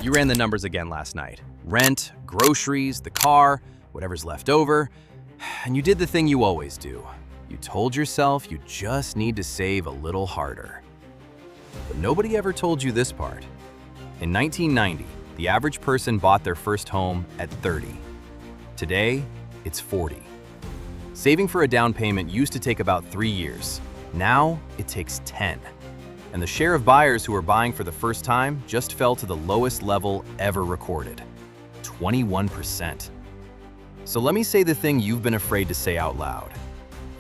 You ran the numbers again last night. Rent, groceries, the car, whatever's left over. And you did the thing you always do. You told yourself you just need to save a little harder. But nobody ever told you this part. In 1990, the average person bought their first home at 30. Today, it's 40. Saving for a down payment used to take about 3 years. Now, it takes 10. And the share of buyers who are buying for the first time just fell to the lowest level ever recorded, 21%. So let me say the thing you've been afraid to say out loud.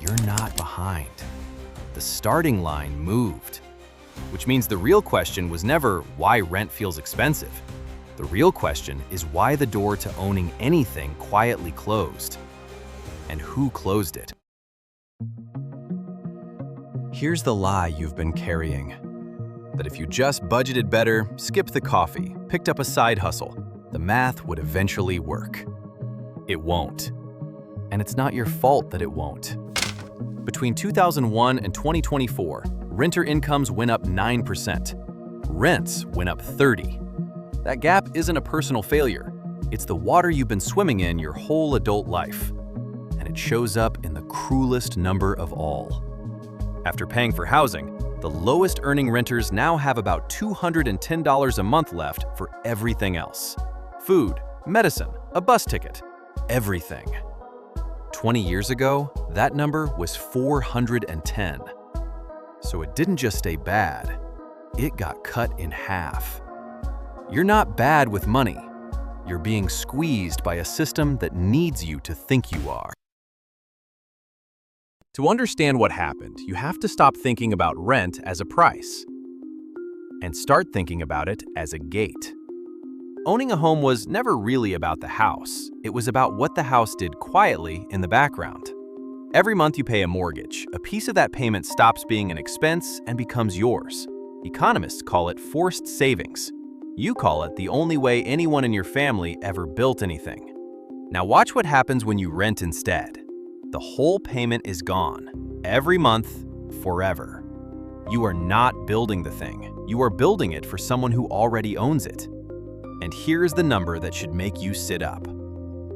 You're not behind. The starting line moved, which means the real question was never why rent feels expensive. The real question is why the door to owning anything quietly closed, and who closed it. Here's the lie you've been carrying. That if you just budgeted better, skipped the coffee, picked up a side hustle, the math would eventually work. It won't. And it's not your fault that it won't. Between 2001 and 2024, renter incomes went up 9%. Rents went up 30%. That gap isn't a personal failure. It's the water you've been swimming in your whole adult life. And it shows up in the cruelest number of all. After paying for housing, the lowest earning renters now have about $210 a month left for everything else. Food, medicine, a bus ticket, everything. 20 years ago, that number was 410. So it didn't just stay bad, it got cut in half. You're not bad with money. You're being squeezed by a system that needs you to think you are. To understand what happened, you have to stop thinking about rent as a price and start thinking about it as a gate. Owning a home was never really about the house. It was about what the house did quietly in the background. Every month you pay a mortgage, a piece of that payment stops being an expense and becomes yours. Economists call it forced savings. You call it the only way anyone in your family ever built anything. Now watch what happens when you rent instead. The whole payment is gone, every month, forever. You are not building the thing. You are building it for someone who already owns it. And here's the number that should make you sit up.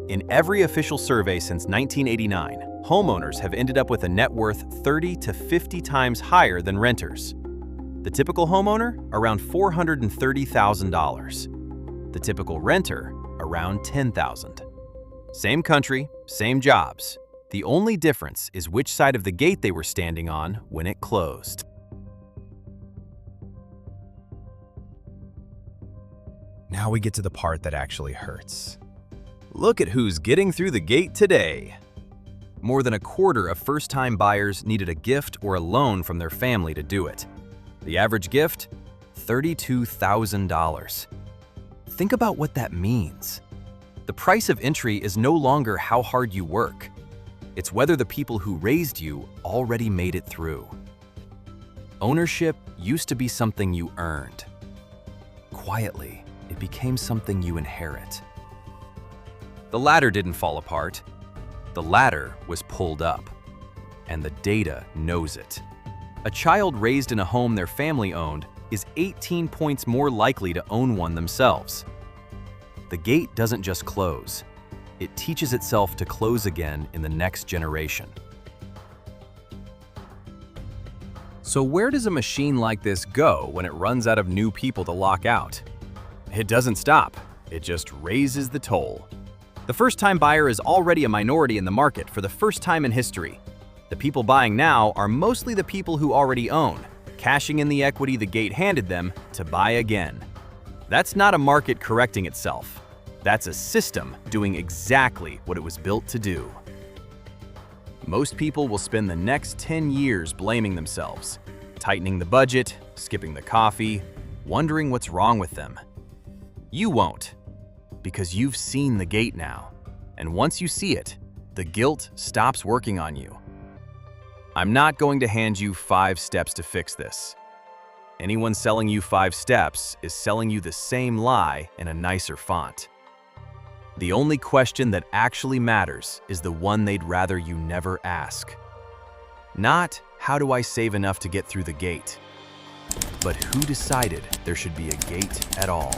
In every official survey since 1989, homeowners have ended up with a net worth 30 to 50 times higher than renters. The typical homeowner, around $430,000. The typical renter, around $10,000. Same country, same jobs. The only difference is which side of the gate they were standing on when it closed. Now we get to the part that actually hurts. Look at who's getting through the gate today. More than a quarter of first-time buyers needed a gift or a loan from their family to do it. The average gift? $32,000. Think about what that means. The price of entry is no longer how hard you work. It's whether the people who raised you already made it through. Ownership used to be something you earned. Quietly, it became something you inherit. The ladder didn't fall apart. The ladder was pulled up. And the data knows it. A child raised in a home their family owned is 18 points more likely to own one themselves. The gate doesn't just close. It teaches itself to close again in the next generation. So where does a machine like this go when it runs out of new people to lock out? It doesn't stop. It just raises the toll. The first-time buyer is already a minority in the market for the first time in history. The people buying now are mostly the people who already own, cashing in the equity the gate handed them to buy again. That's not a market correcting itself. That's a system doing exactly what it was built to do. Most people will spend the next 10 years blaming themselves, tightening the budget, skipping the coffee, wondering what's wrong with them. You won't, because you've seen the gate now. And once you see it, the guilt stops working on you. I'm not going to hand you 5 steps to fix this. Anyone selling you 5 steps is selling you the same lie in a nicer font. The only question that actually matters is the one they'd rather you never ask. Not, how do I save enough to get through the gate? But who decided there should be a gate at all?